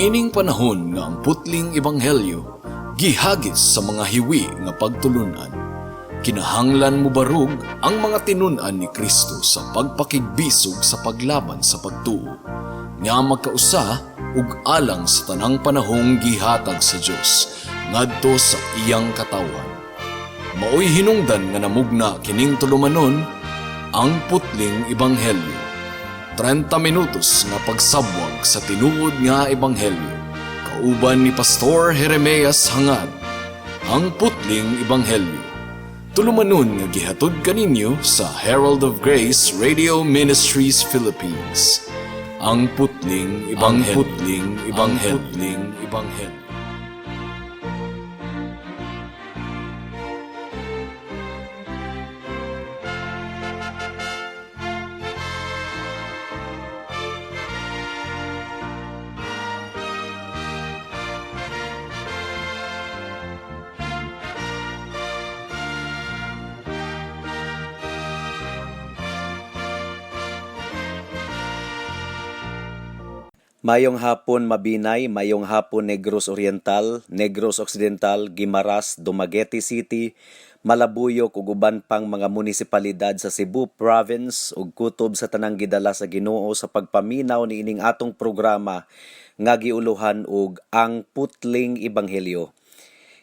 Niining panahon nga ang putling ebanghelyo gihagis sa mga hiwi nga pagtulunan. Kinahanglan mo barug ang mga tinunan ni Kristo sa pagpakigbisog sa paglaban sa pagtuo, nga magkausa ug alang sa tanang panahong gihatag sa Dios ngadto sa iyang katawan. Maoy hinungdan nga namugna kining tulumanon ang putling ebanghelyo. 30 minutos nga pagsabwag sa tinuod nga ebanghelyo. Kauban ni Pastor Jeremias Hangad, ang putling ebanghelyo. Tulumanon nga gihatod kaninyo sa Herald of Grace Radio Ministries Philippines. Ang putling ebanghelyo. Ang putling ebanghelyo. Mayong hapon Mabinay, mayong hapon Negros Oriental, Negros Occidental, Guimaras, Dumaguete City, Malabuyok ug uban pang mga munisipalidad sa Cebu Province ug kutob sa tanang gidala sa Ginoo sa pagpaminaw niining atong programa nga giuluhan og ang putling ebanghelyo.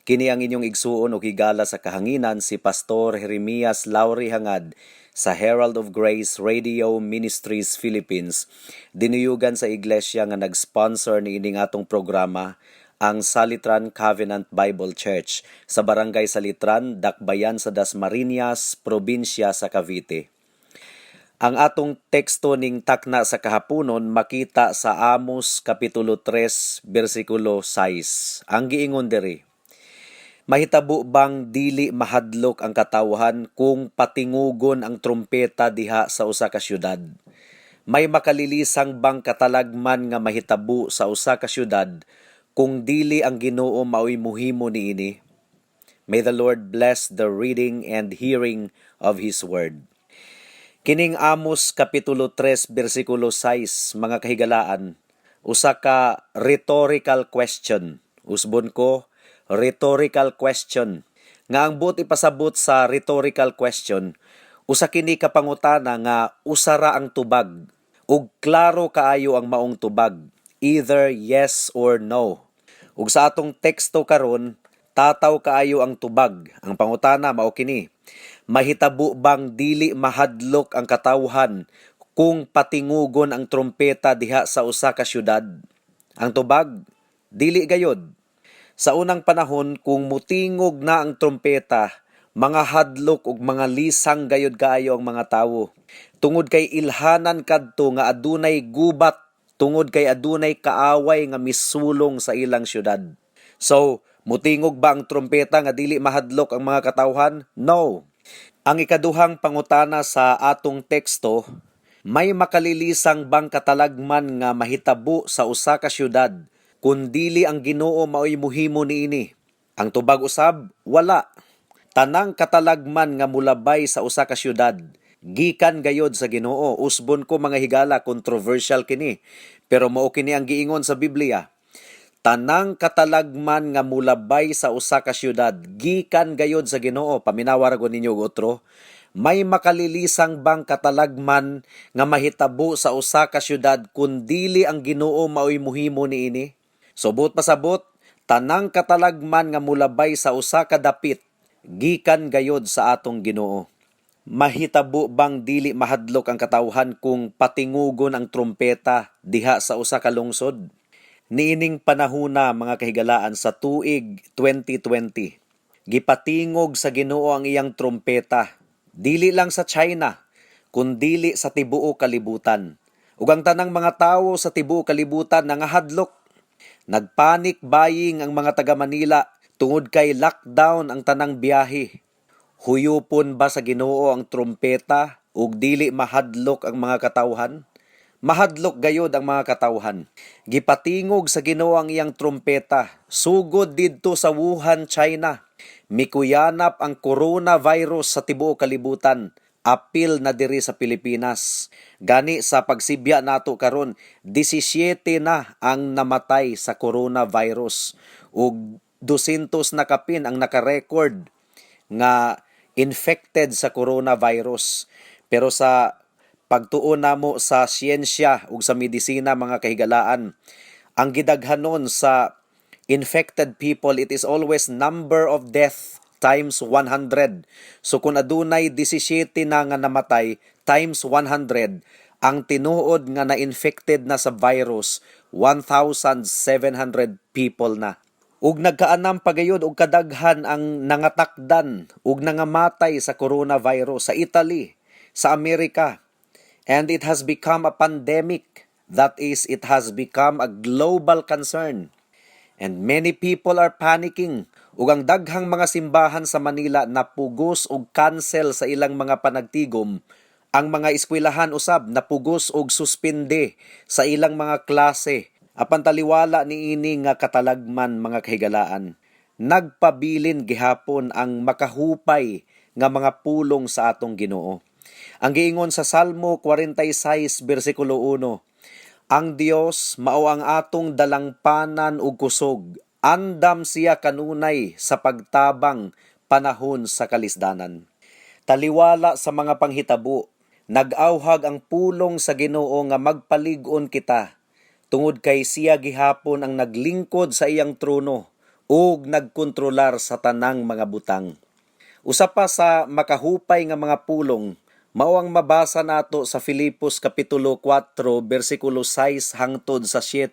Kini ang inyong igsuon og higala sa kahanginan si Pastor Jeremias Lauri Hangad sa Herald of Grace Radio Ministries Philippines. Dinuyugan sa iglesia nga nag-sponsor ni ining atong programa ang Salitran Covenant Bible Church sa Barangay Salitran, Dakbayan sa Dasmariñas, Probinsya sa Cavite. Ang atong teksto ning takna sa kahaponon makita sa Amos Kapitulo 3, versikulo 6. Ang giingon diri: mahitabo bang dili mahadlok ang katawhan kung patingugon ang trumpeta diha sa usa ka syudad? May makalilisang bang katalagman nga mahitabo sa usa ka syudad kung dili ang Ginoo maoy muhimo niini? May the Lord bless the reading and hearing of His word. Kining Amos Kapitulo 3, versikulo 6, mga kahigalaan, usa ka rhetorical question. Usbon ko, rhetorical question. Nga ang buot ipasabot sa rhetorical question, usa kini ka pangutana nga usara ang tubag ug klaro kaayo ang maong tubag, either yes or no. Ug sa atong teksto karon, tataw kaayo ang tubag. Ang pangutana mao kini: mahitabo bang dili mahadlok ang katawhan kung patingugon ang trompeta diha sa usa ka syudad? Ang tubag, dili gayod. Sa unang panahon, kung mutingog na ang trompeta, mga hadlok ug mga lisang gayod kaayo ang mga tawo. Tungod kay ilhanan kadto nga adunay gubat, tungod kay adunay kaaway nga misulong sa ilang syudad. So, mutingog ba ang trompeta nga dili mahadlok ang mga katawhan? No. Ang ikaduhang pangutana sa atong teksto, may makalilisang bang katalagman nga mahitabo sa usa ka syudad kun dili ang Ginoo maoy muhimo niini? Ang tubag usab, wala. Tanang katalagman nga mulabay sa usa ka syudad, gikan gayod sa Ginoo. Usbon ko mga higala, controversial kini, pero mao kini ang giingon sa Biblia. Tanang katalagman nga mulabay sa usa ka syudad, gikan gayod sa Ginoo. Paminawar ko ninyo og otro. May makalilisang bang katalagman nga mahitabo sa usa ka syudad kun dili ang Ginoo maoy muhimo niini? Subot pasabot, tanang katalagman nga mulabay sa usa ka dapit, gikan gayod sa atong Ginoo. Mahitabo bang dili mahadlok ang katawhan kung patingugon ang trompeta diha sa usa ka lungsod? Niining panahuna mga kahigalaan sa tuig 2020, gipatingog sa Ginoo ang iyang trompeta, dili lang sa China, kundi sa tibuok kalibutan. Ug ang tanang mga tawo sa tibuok kalibutan nangahadlok. Nagpanic buying ang mga taga Manila tungod kay lockdown ang tanang biyahe. Huyupon ba sa Ginoo ang trompeta ug dili mahadlok ang mga katawhan? Mahadlok gayod ang mga katawhan. Gipatingog sa Ginoo ang iyang trompeta, sugod didto sa Wuhan, China. Mikuyanap ang coronavirus sa tibuok kalibutan. apil na diri sa Pilipinas. Gani sa pagsibya nato karon, 17 na ang namatay sa coronavirus ug 200 na kapin ang naka-record nga infected sa coronavirus. Pero sa pagtuon namo sa siyensya ug sa medisina mga kahigalaan, ang gidaghanon sa infected people, it is always number of death times 100. So kung adunay 17 na nga namatay times 100, ang tinuod nga na-infected na sa virus, 1,700 people na. Ug nagkaanam pagayod og kadaghan ang nangatakdan ug nangamatay sa coronavirus sa Italy, sa Amerika. And it has become a pandemic. That is, it has become a global concern. And many people are panicking. Ug ang daghang mga simbahan sa Manila napugos og cancel sa ilang mga panagtigom. Ang mga eskwelahan usab napugos og suspende sa ilang mga klase. Apan taliwala niini nga katalagman mga kahigalaan. Nagpabilin gihapon ang makahupay nga mga pulong sa atong Ginoo. Ang giingon sa Salmo 46 bersikulo 1, ang Dios mao ang atong dalangpanan ug kusog. Andam siya kanunay sa pagtabang panahon sa kalisdanan. Taliwala sa mga panghitabo, nag-awhag ang pulong sa Ginoo nga magpalig-on kita. Tungod kay siya gihapon ang naglingkod sa iyang trono ug nagkontrolar sa tanang mga butang. Usa pa sa makahupay nga mga pulong mao ang mabasa nato sa Filipos kapitulo 4 bersikulo 6 hangtod sa 7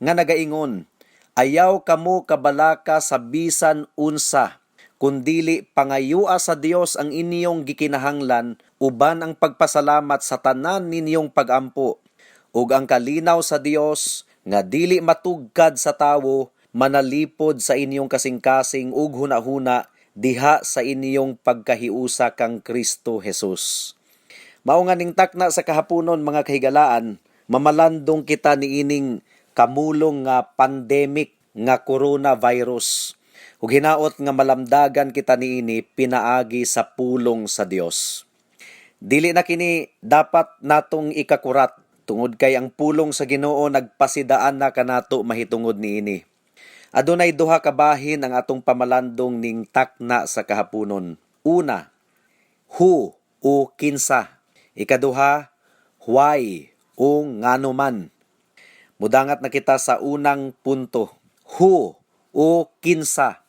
nga nagaingon, ayaw kamo kabalaka sa bisan unsa, kundili pangayua sa Dios ang inyong gikinahanglan uban ang pagpasalamat sa tanan ninyong pagampo. Ug ang kalinaw sa Dios nga dili matugkad sa tawo manalipod sa inyong kasing-kasing ug hunahuna diha sa inyong pagkahiusa kang Kristo Jesus. Mao nga ning takna sa kahaponon mga kahigalaan, mamalandong kita niining kamulong nga pandemic nga coronavirus. Ug hinaot nga malamdagan kita niini pinaagi sa pulong sa Dios. Dili na kini dapat natong ikakurat tungod kay ang pulong sa Ginoo nagpasidaan na kanato mahitungod niini. Adunay duha ka bahin ang atong pamalandong ning takna sa kahaponon. Una, who o kinsa. Ikaduha, why o ngano man. Mudangat na kita sa unang punto. Who o kinsa.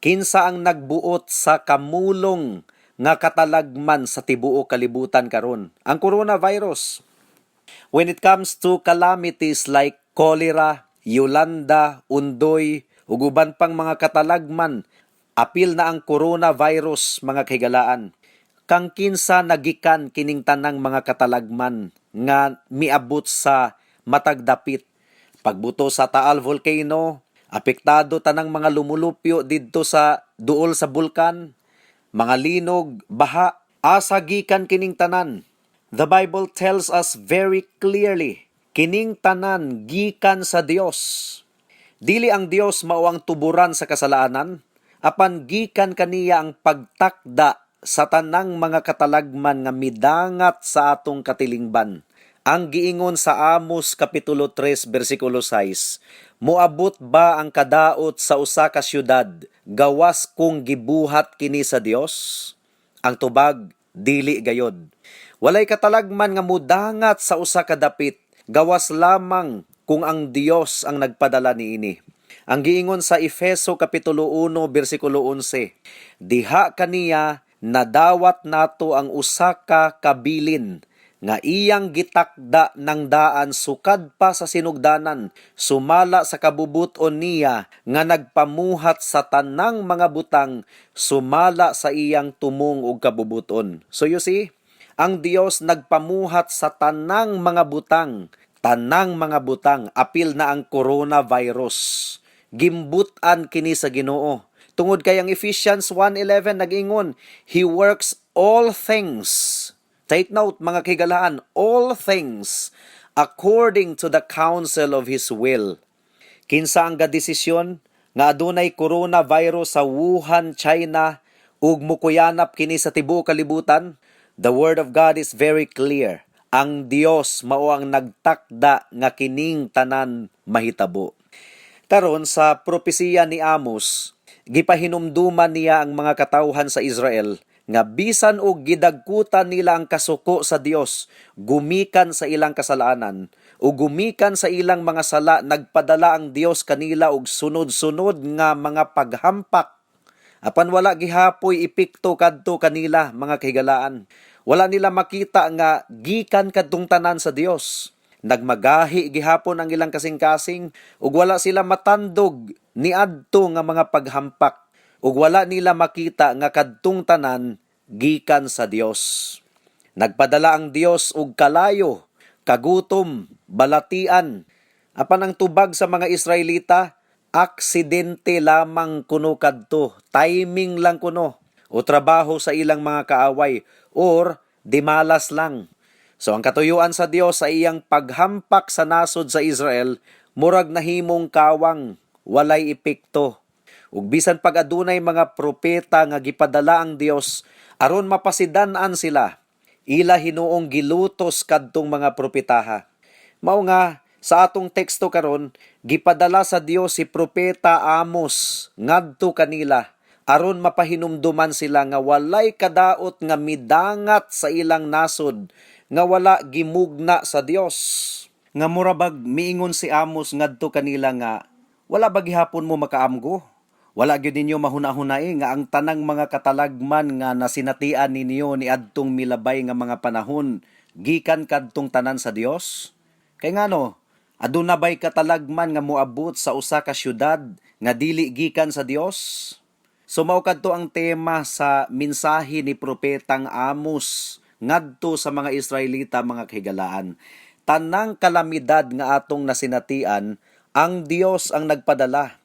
Kinsa ang nagbuot sa kamulong nga katalagman sa tibuok kalibutan karon? Ang coronavirus. When it comes to calamities like cholera, Yolanda, Undoy, ug uban pang mga katalagman, apil na ang coronavirus mga kahigalaan. Kang kinsa nagikan kining tanang mga katalagman nga miabot sa matag dapit. Pagbuto sa Taal Volcano, apektado tanang mga lumulupyo didto sa duol sa bulkan, mga linog, baha, asa gikan kining tanan. The Bible tells us very clearly, kining tanan gikan sa Dios. Dili ang Dios mao ang tuburan sa kasalanan, apan gikan kaniya ang pagtakda sa tanang mga katalagman nga midangat sa atong katilingban. Ang giingon sa Amos kapitulo 3 bersikulo 6, moabot ba ang kadaot sa usa ka syudad gawas kung gibuhat kini sa Dios? Ang tubag, dili gayod. Walay katalagman nga mudangat sa usa ka dapit, gawas lamang kung ang Dios ang nagpadala niini. Ang giingon sa Efeso kapitulo 1 bersikulo 11, diha kaniya nadawat nato ang usa ka kabilin nga iyang gitakda ng daan sukad pa sa sinugdanan, sumala sa kabubuton niya nga nagpamuhat sa tanang mga butang, sumala sa iyang tumong ug kabubuton. So you see, ang Dios nagpamuhat sa tanang mga butang, apil na ang coronavirus. Gimbutan kini sa Ginoo. Tungod kay ang Ephesians 1:11 nag-ingon, He works all things. Take note mga kigalaan, all things according to the counsel of His will. Kinsa ang gadesisyon nga adunay coronavirus sa Wuhan, China ug mukuyanap kini sa tibuok kalibutan? The Word of God is very clear. Ang Dios mao ang nagtakda nga kining tanan mahitabo. Karon sa propesiya ni Amos, gipahinumduman niya ang mga katawhan sa Israel nga bisan og gidagkutan nila ang kasuko sa Dios, gumikan sa ilang kasalanan, o gumikan sa ilang mga sala, nagpadala ang Dios kanila og sunod-sunod nga mga paghampak. Apan wala gihapoy epekto kadto kanila mga kahigalaan. Wala nila makita nga gikan kadtong tanan sa Dios. Nagmagahi gihapon ang ilang kasing-kasing ug wala sila matandog niadto nga mga paghampak ug wala nila makita nga kadtong tanan gikan sa Dios. Nagpadala ang Dios og kalayo, kagutom, balatian. Apan ang tubag sa mga Israelita, aksidente lamang kuno kadto, timing lang kuno, o trabaho sa ilang mga kaaway, or dimalas lang. So ang katuyuan sa Dios sa iyang paghampak sa nasod sa Israel, murag nahimong kawang, walay epekto. Ug bisan pag adunay mga propeta nga gipadala ang Dios aron mapasidan-an sila, ila hinuong gilutos kadtong mga propetaha. Mao nga sa atong teksto karon, gipadala sa Dios si propeta Amos ngadto kanila aron mapahinumduman sila nga walay kadaot nga midangat sa ilang nasod nga wala gimugna sa Dios. Nga murabag miingon si Amos ngadto kanila nga wala ba gihapon mo makaamgo? Wala gyud ninyo mahuna-hunay nga ang tanang mga katalagman nga nasinatian ninyo ni adtong milabay nga mga panahon gikan kadtong tanan sa Dios? Kay ngano, aduna bay katalagman nga moabot sa usa ka syudad nga dili gikan sa Dios? Mao kadto ang tema sa mensahe ni propetang Amos ngadto sa mga Israelita mga kahigalaan. Tanang kalamidad nga atong nasinatian, ang Dios ang nagpadala.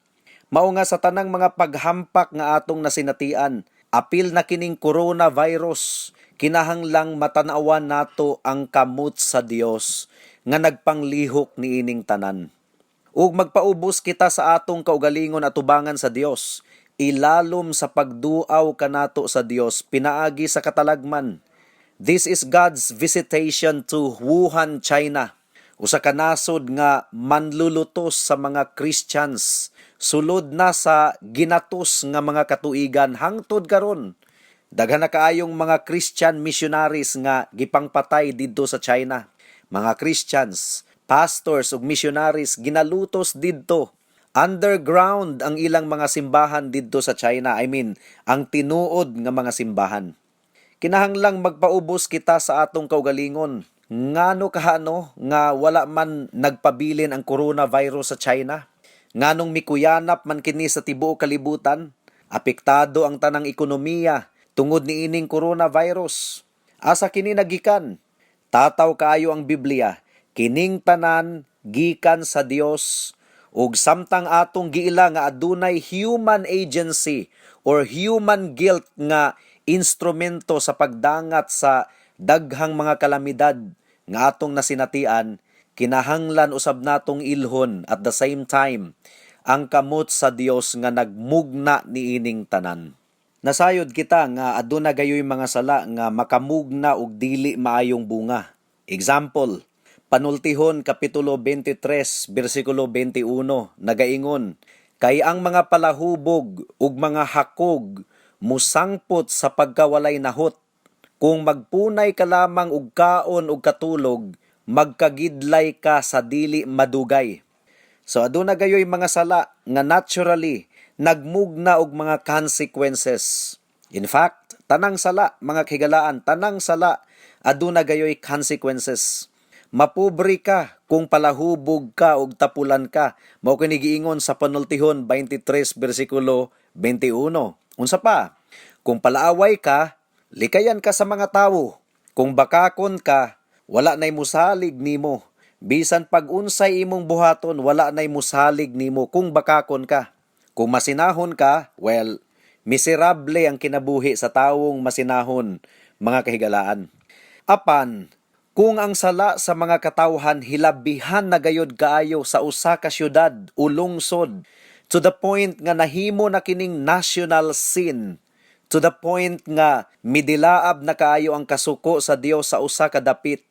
Mao nga sa tanang mga paghampak nga atong nasinatian, apil na kining coronavirus, kinahanglang matanawan nato ang kamot sa Dios nga nagpanglihok niining tanan. Ug magpaubos kita sa atong kaugalingon at tubangan sa Dios, ilalom sa pagduaw kanato sa Dios pinaagi sa katalagman. This is God's visitation to Wuhan, China. Usa ka nasod nga manlulutos sa mga Christians sulod na sa ginatos nga mga katuigan hangtod karon. Daghan na kaayong mga Christian missionaries nga gipangpatay didto sa China. Mga Christians, pastors ug missionaries ginalutos didto. Underground ang ilang mga simbahan didto sa China. Ang tinuod nga mga simbahan. Kinahanglang magpaubos kita sa atong kaugalingon. Ngano kahano nga wala man nagpabilin ang coronavirus sa China? Nganong mikuyanap man kini sa tibuok kalibutan? Apektado ang tanang ekonomiya tungod niining coronavirus. Asa kini nagikan? Tataw kaayo ang Biblia. Kining tanan gikan sa Dios ug samtang atong giila nga adunay human agency or human guilt nga instrumento sa pagdangat sa daghang mga kalamidad nga atong nasinatian, kinahanglan usab natong ilhon at the same time ang kamot sa Dios nga nagmugna niining tanan. Nasayod kita nga aduna gayoy mga sala nga makamugna og dili maayong bunga. Example, Panultihon Kapitulo 23, versikulo 21, nagaingon, kay ang mga palahubog ug mga hakog musangpot sa pagkawalay nahot. Kung magpunay ka lamang og kaon ug katulog, magkagidlay ka sa dili madugay. So aduna gayoy mga sala nga naturally nagmugna og mga consequences. In fact, tanang sala mga kahigalaan, tanang sala aduna gayoy consequences. Mapobre ka kung palahubog ka og tapulan ka. Mao kini giingon sa Panultihon 23 bersikulo 21. Unsa pa? Kung palaaway ka, likayan ka sa mga tawo. Kung bakakon ka, wala nay musalig nimo. Bisan pag unsay imong buhaton, wala nay musalig nimo kung bakakon ka. Kung masinahon ka, well, miserable ang kinabuhi sa tawong masinahon, mga kahigalaan. Apan, kung ang sala sa mga katawhan hilabihan na gayod kaayo sa usa ka syudad o lungsod, to the point nga nahimo na kining national sin, To the point nga midilaab na kaayo ang kasuko sa Dios sa usa ka dapit.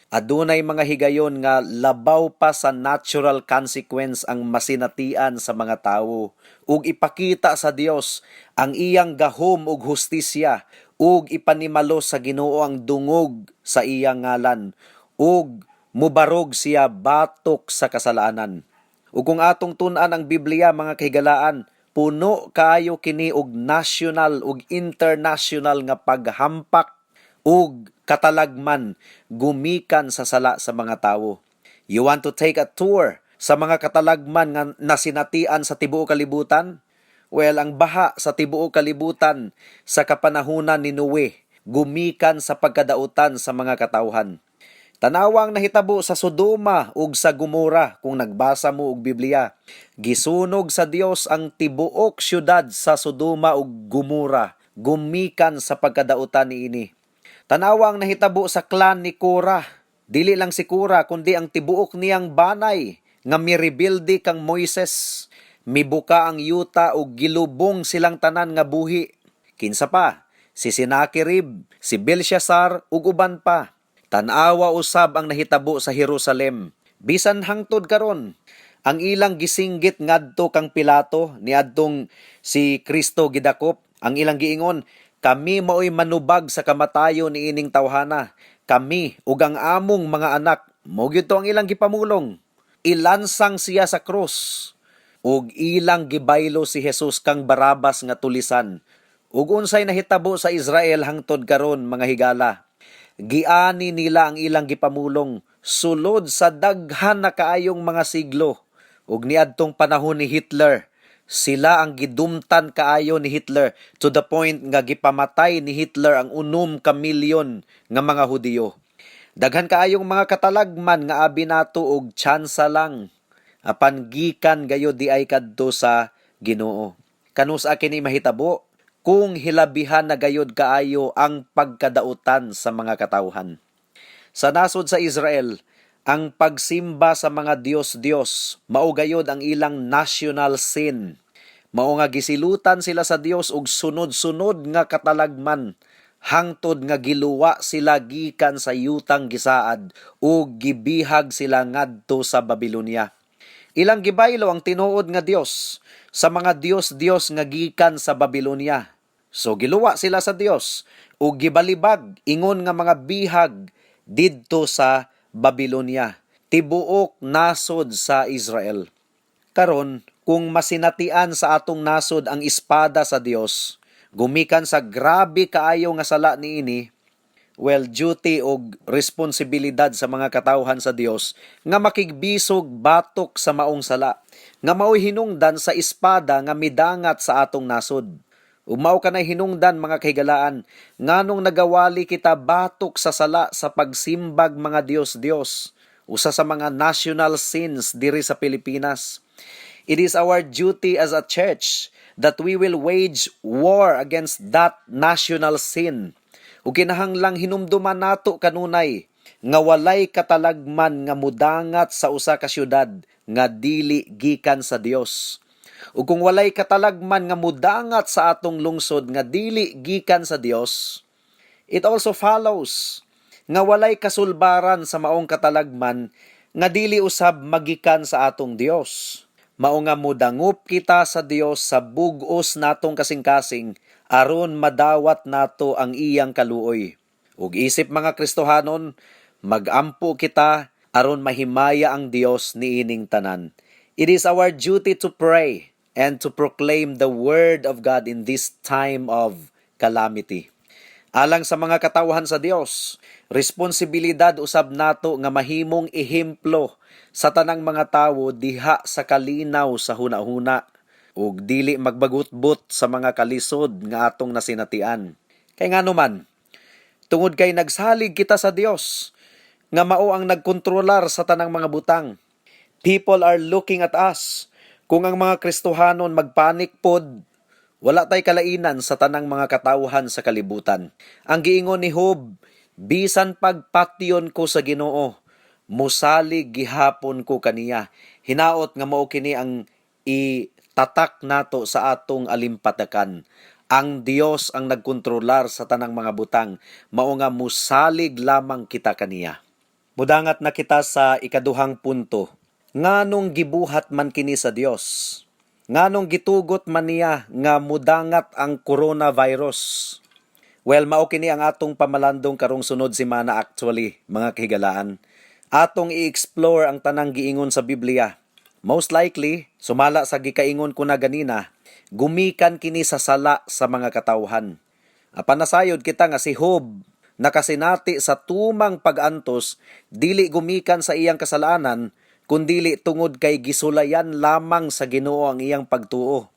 Adunay mga higayon nga labaw pa sa natural consequence ang masinatian sa mga tawo ug ipakita sa Dios ang iyang gahom ug hustisya ug ipanimalo sa Ginoo ang dungog sa iyang ngalan ug mubarog siya batok sa kasalanan. Ug kung atong tun-an ang Biblia mga kahigalaan, puno kaayo kini og national ug international nga paghampak ug katalagman gumikan sa sala sa mga tawo. You want to take a tour sa mga katalagman nga nasinatian sa tibuok kalibutan? Well, ang baha sa tibuok kalibutan sa kapanahunan ni Noe gumikan sa pagkadautan sa mga katawhan. Tanawang nahitabo sa Sodoma ug sa Gomora kung nagbasa mo og Biblia. Gisunog sa Dios ang tibuok syudad sa Sodoma ug Gomora gumikan sa pagkadautan niini. Tanawang nahitabo sa clan ni Korah. Dili lang si Korah kundi ang tibuok niyang banay nga mirebilde kang Moises. Mibuka ang yuta ug gilubong silang tanan nga buhi. Kinsa pa? Si Sennacherib, si Belshazzar ug uban pa. Tanawa usab ang nahitabo sa Jerusalem. Bisan hangtod karon, ang ilang gisinggit ngadto kang Pilato niadtong si Kristo gidakop. Ang ilang giingon, kami maoy manubag sa kamatayon ni ining tawhana. Kami ug ang among mga anak, mao gyud to ang ilang gipamulong. Ilansang siya sa krus ug ilang gibaylo si Jesus kang Barabas nga tulisan. Ug unsay nahitabo sa Israel hangtod karon mga higala. Giani nila ang ilang gipamulong sulod sa daghan na kaayong mga siglo. Ug niadtong panahon ni Hitler, sila ang gidumtan kaayo ni Hitler to the point nga gipamatay ni Hitler ang 6 milyon nga mga Hudiyo. Daghan kaayong mga katalagman nga abi nato og tsansa lang apan gikan gayud di ay kadto sa Ginoo. Kanus kini mahitabo kung hilabihan na gayud kaayo ang pagkadautan sa mga katawhan. Sa nasod sa Israel, ang pagsimba sa mga Diyos-Diyos, mao gayud ang ilang national sin. Mao nga gisilutan sila sa Dios og sunod-sunod nga katalagman, hangtod nga giluwa sila gikan sa yutang gisaad ug gibihag sila ngadto sa Babilonia. Ilang gibaylo ang tinuod nga Dios sa mga Dios-Dios nga gikan sa Babilonia. So giluwa sila sa Dios ug gibalibag ingon nga mga bihag didto sa Babilonia, tibuok nasod sa Israel. Karon, kung masinatian sa atong nasod ang espada sa Dios, gumikan sa grabe kaayo nga sala niini, well, duty og responsibilidad sa mga katawhan sa Dios nga makigbisog batok sa maong sala, nga mao'y hinungdan sa espada nga midangat sa atong nasod. Umaw ka na hinungdan mga kahigalaan, nganong nagawali kita batok sa sala sa pagsimbag mga Diyos-Diyos, usa sa mga national sins diri sa Pilipinas. It is our duty as a church that we will wage war against that national sin. Ug kinahanglang hinumduman nato kanunay nga walay katalagman nga mudangat sa usa ka syudad nga dili gikan sa Dios. Ug kung walay katalagman nga mudangat sa atong lungsod nga dili gikan sa Dios, it also follows nga walay kasulbaran sa maong katalagman nga dili usab magikan sa atong Dios. Mao nga mudangup kita sa Dios sa bug-os natong kasing-kasing aron madawat nato ang iyang kaluoy. Ug isip mga Kristohanon, magampo kita aron mahimaya ang Dios niining tanan. It is our duty to pray and to proclaim the word of God in this time of calamity. Alang sa mga katawhan sa Dios, responsibilidad usab nato nga mahimong ehemplo sa tanang mga tawo diha sa kalinaw sa hunahuna ug dili magbagutbot sa mga kalisod nga atong nasinatian. Kay ngano man, tungod kay nagsalig kita sa Dios nga mao ang nagkontrolar sa tanang mga butang. People are looking at us. Kung ang mga Kristohanon magpanik pod, wala tay kalainan sa tanang mga katawhan sa kalibutan. Ang giingon ni Job, bisan pagpatyon ko sa Ginoo, musalig gihapon ko kaniya. Hinaot nga mao kini ang itatak nato sa atong alimpatakan. Ang Dios ang nagkontrolar sa tanang mga butang, mao nga musalig lamang kita kaniya. Mudangat na kita sa ikaduhang punto. Nganong gibuhat man kini sa Dios? Nganong gitugot man niya nga mudangat ang coronavirus? Well, mao kini ang atong pamalandong karong sunod semana actually, mga kahigalaan. Atong i-explore ang tanang giingon sa Biblia. Most likely, sumala sa gikaingon ko na ganina, gumikan kini sa sala sa mga katawhan. Apan nasayod kita nga si Job, nakasinati sa tumang pag-antos, dili gumikan sa iyang kasalanan, kundili tungod kay gisulayan lamang sa Ginoo ang iyang pagtuo.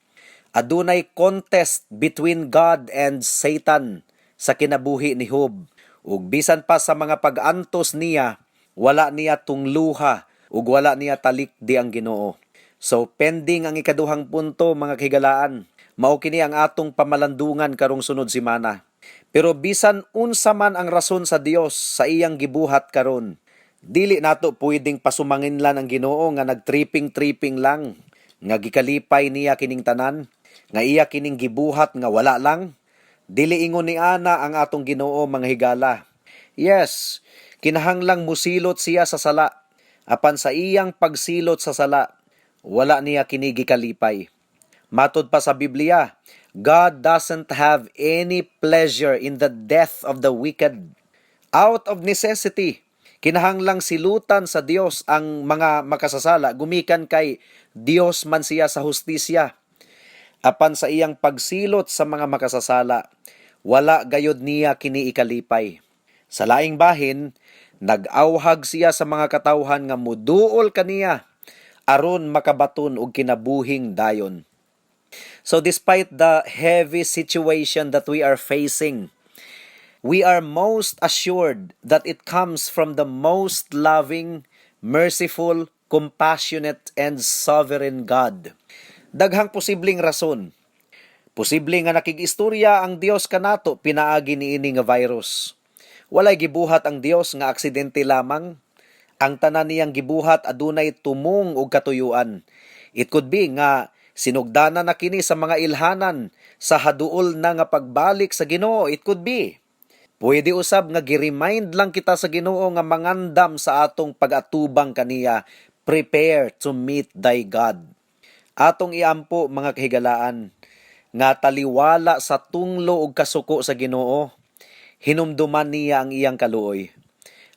Adunay contest between God and Satan sa kinabuhi ni Job. Ug bisan pa sa mga pag-antos niya, wala niya tungluha ug wala niya talikdi ang Ginoo. So pending ang ikaduhang punto, mga kahigalaan, mao kini ang atong pamalandungan karong sunod semana. Pero bisan unsa man ang rason sa Dios sa iyang gibuhat karon, dili nato pwedeng pasumanginlan ang Ginoo nga nagtripping-tripping lang, nga gikalipay niya kining tanan, nga iya kining gibuhat nga wala lang. Dili ingon ni ana ang atong Ginoo, mga higala. Yes, kinahanglang musilot siya sa sala. Apan sa iyang pagsilot sa sala, wala niya kini gikalipay. Matod pa sa Biblia, God doesn't have any pleasure in the death of the wicked. Out of necessity, kinahanglang silutan sa Dios ang mga makasasala, gumikan kay Dios man siya sa hustisya. Apan sa iyang pagsilot sa mga makasasala, wala gayod niya kini ikalipay. Sa laing bahin, nag-awhag siya sa mga katawhan nga muduol kaniya aron makabaton og kinabuhing dayon. So despite the heavy situation that we are facing, we are most assured that it comes from the most loving, merciful, compassionate, and sovereign God. Daghang posibleng rason. Posible nga nakig-istorya ang Dios kanato pinaagi niini nga virus. Walay gibuhat ang Dios nga aksidente lamang. Ang tanan niyang gibuhat adunay tumong ug katuyuan. It could be nga sinugdanan na kini sa mga ilhanan sa haduol na nga pagbalik sa Ginoo. It could be. Pwede usab nga gi-remind lang kita sa Ginoo nga mangandam sa atong pag-atubang kaniya. Prepare to meet thy God. Atong iampo, mga kahigalaan, nga taliwala sa tunglo ug kasuko sa Ginoo, hinumduman niya ang iyang kaluoy.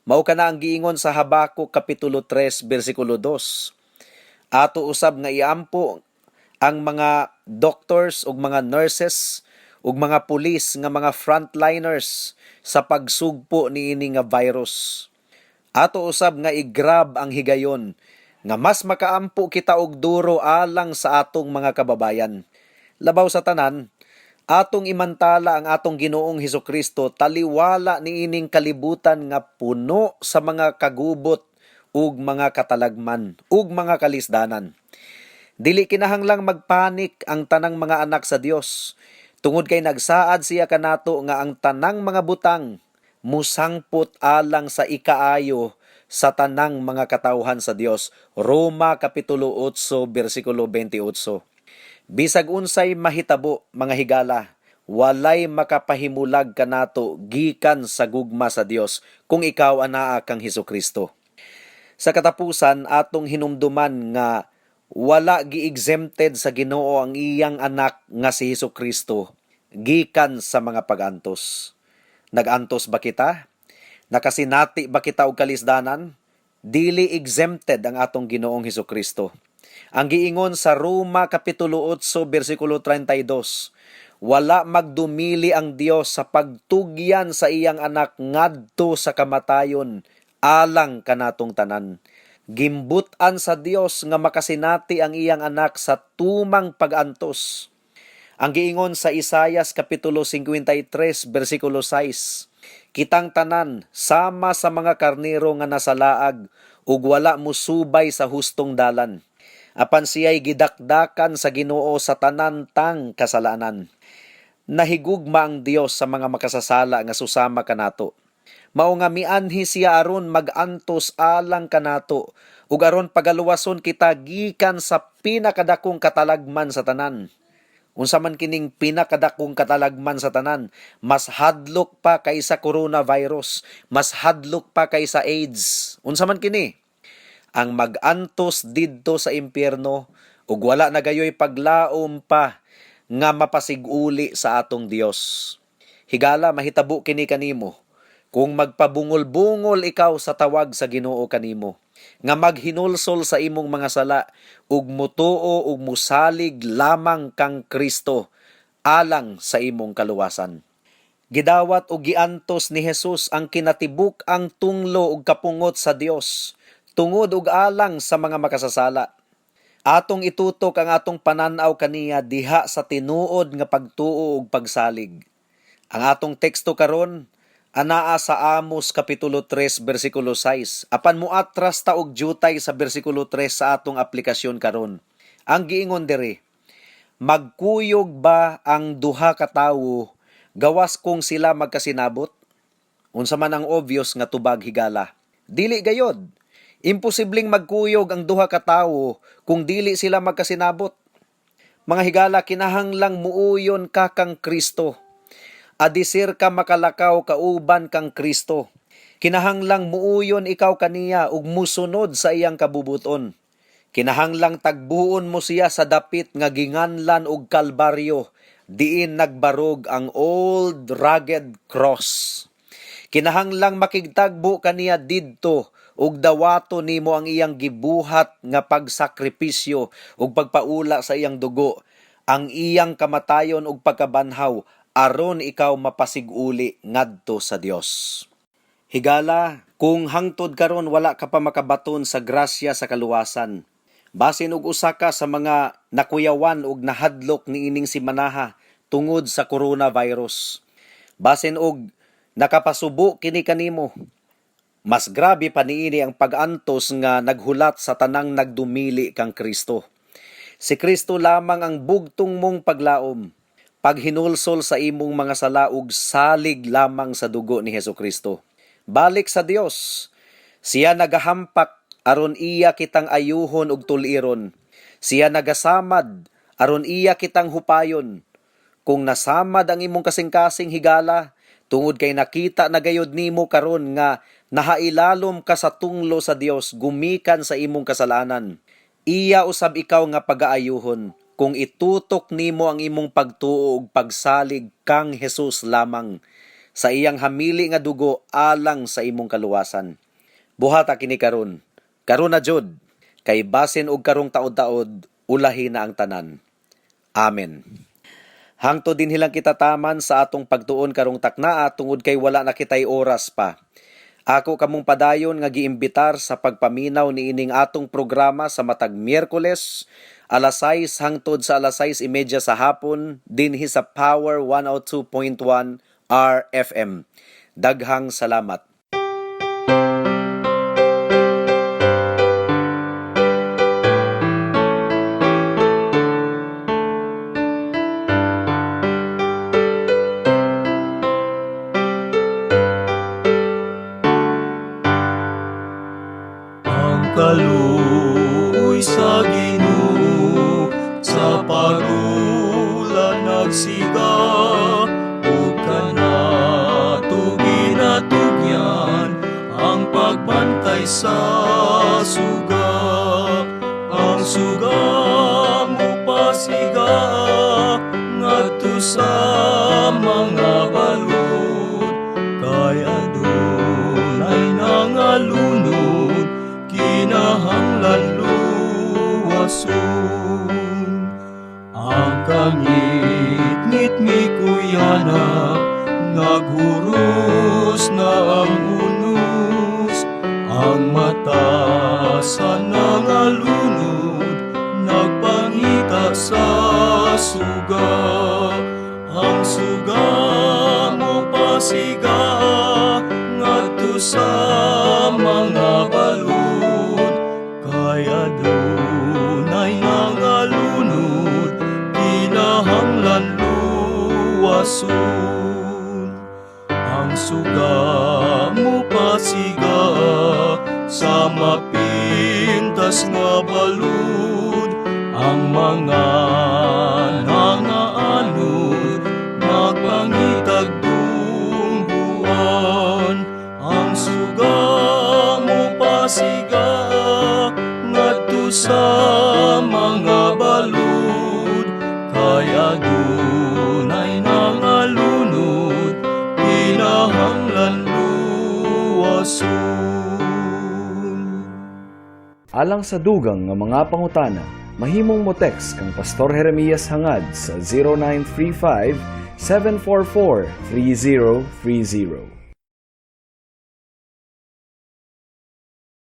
Mao kana ang giingon sa Habakuk kapitulo 3 bersikulo 2. Ato usab nga iampo ang mga doctors ug mga nurses ug mga pulis nga mga frontliners sa pagsugpo niini nga virus. Ato usab nga i-grab ang higayon nga mas makaampo kita og duro alang sa atong mga kababayan. Labaw sa tanan, atong imantala ang atong Ginoong Hesukristo taliwala niining kalibutan nga puno sa mga kagubot ug mga katalagman ug mga kalisdanan. Dili kinahanglang magpanik ang tanang mga anak sa Dios, tungod kay nagsaad siya kanato nga ang tanang mga butang musangpot alang sa ikaayo sa tanang mga katawhan sa Dios. Roma kapitulo 8 bersikulo 28. Bisag unsay mahitabo, mga higala, walay makapahimulag kanato gikan sa gugma sa Dios kung ikaw anaa kang Hesukristo. Sa katapusan, atong hinumduman nga wala gi-exempted sa Ginoo ang iyang anak nga si Hesukristo gikan sa mga pag-antos. Nag-antos ba kita? Nakasinati ba kita og kalisdanan? Dili exempted ang atong Ginoong Hesukristo. Ang giingon sa Roma kapitulo 8 bersikulo 32, wala magdumili ang Dios sa pagtugyan sa iyang anak ngadto sa kamatayon alang kanatong tanan. Gimbutan sa Dios nga makasinati ang iyang anak sa tumang pag-antos. Ang giingon sa Isaias kapitulo 53 bersikulo 6, kitang tanan sama sa mga karnero nga nasalaag ug wala musubay sa hustong dalan. Apan siya'y gidakdakan sa Ginoo sa tanantang kasalanan. Nahigugma ang Dios sa mga makasasala nga susama kanato. Mao nga mianhi siya aron mag-antos alang kanato ug aron pagaluwason kita gikan sa pinakadakong katalagman sa tanan. unsa man kining pinakadakong katalagman sa tanan, mas hadlok pa kaysa coronavirus, mas hadlok pa kaysa AIDS. Unsa man kini? Ang mag-antos didto sa impyerno ug wala na gayoy paglaom pa nga mapasiguli sa atong Dios. Higala mahitabo kini kanimo kung magpabungol-bungol ikaw sa tawag sa Ginoo kanimo, nga maghinulsol sa imong mga sala ug mutuo ug musalig lamang kang Kristo alang sa imong kaluwasan. Gidawat ug giantos ni Jesus ang kinatibuk ang tunglo ug kapungot sa Dios tungod ug alang sa mga makasasala. Atong itutok ang atong pananaw kaniya diha sa tinuod nga pagtuo ug pagsalig. Ang atong teksto karon anaa sa Amos kapitulo 3 bersikulo 6. Apan muatras ta og jutay sa bersikulo 3 sa atong aplikasyon karon. Ang giingon diri, magkuyog ba ang duha ka tawo gawas kung sila magkasinabot? Unsa man ang obvious nga tubag higala? Dili gayod. Imposibleng magkuyog ang duha ka tawo kung dili sila magkasinabot. Mga higala, kinahanglang muuyon ka kang Kristo. Adisir ka makalakaw kauban kang Kristo. Kinahanglang muuyon ikaw kaniya ug musunod sa iyang kabubuton. Kinahanglang tagbuon mo siya sa dapit nga ginganlan og Kalbaryo, diin nagbarog ang old rugged cross. Kinahanglang makigtagbo kaniya didto ug dawato nimo ang iyang gibuhat nga pagsakripisyo ug pagpaula sa iyang dugo, ang iyang kamatayon ug pagkabanhaw aron ikaw mapasiguli ngadto sa Dios. Higala, kung hangtod karon wala ka pa makabaton sa grasya sa kaluwasan, basin og usa ka sa mga nakuyawan ug nahadlok niining simanaha tungod sa coronavirus, basin og nakapasubo kini kanimo, mas grabe pa niini ang pag-antos nga naghulat sa tanang nagdumili kang Kristo. Si Kristo lamang ang bugtong mong paglaom, paghinulsol sa imong mga sala ug salig lamang sa dugo ni Hesukristo. Balik sa Dios. Siya nagahampak aron iya kitang ayuhon ug tuliron. Siya nagasamad aron iya kitang hupayon. Kung nasamad ang imong kasing-kasing higala, tungod kay nakita na gayud nimo karon nga nahailalom ka sa tunglo sa Dios gumikan sa imong kasalanan, iya usab ikaw nga pagaayuhon kung itutok nimo ang imong pagtuo ug pagsalig kang Hesus lamang sa iyang hamili nga dugo alang sa imong kaluwasan. Buhata kini karon na jud, kay basin og karong taod-taod ulahi na ang tanan. Amen. Hangtod din hilang kita taman sa atong pagtuon karong taknaa tungod kay wala na kitay oras pa. Ako kamong padayon nga giimbitar sa pagpaminaw niining atong programa sa matag Miyerkules, alas 6 hangtod sa alas 6:30 sa hapon dinhi sa Power 102.1 RFM. Daghang salamat. Kaluoy sa Ginoo sa pagula nagsiga ug kanato ginatugyan ang pagbantay sa suga. Ang suga mo pasiga ngadto sa mga balod kay adunay nangalunod kinahanglan luwason. Ang kangit-ngit mi kuyana naghuros na ang unos, ang mata sa nangalunod nagpangita sa suga. Ang suga mo pasiga ngadto sa mga balod kay adunay nangalunod kinahanglan luwason. Ang suga mo pasiga sa mapintas nga balod, ang mga nanga mga balud, kaya dunay nangalunod, kinahanglan luwason. Alang sa dugang nga mga pangutana, mahimong mo text kang Pastor Jeremias hangad sa 0935 744 3030.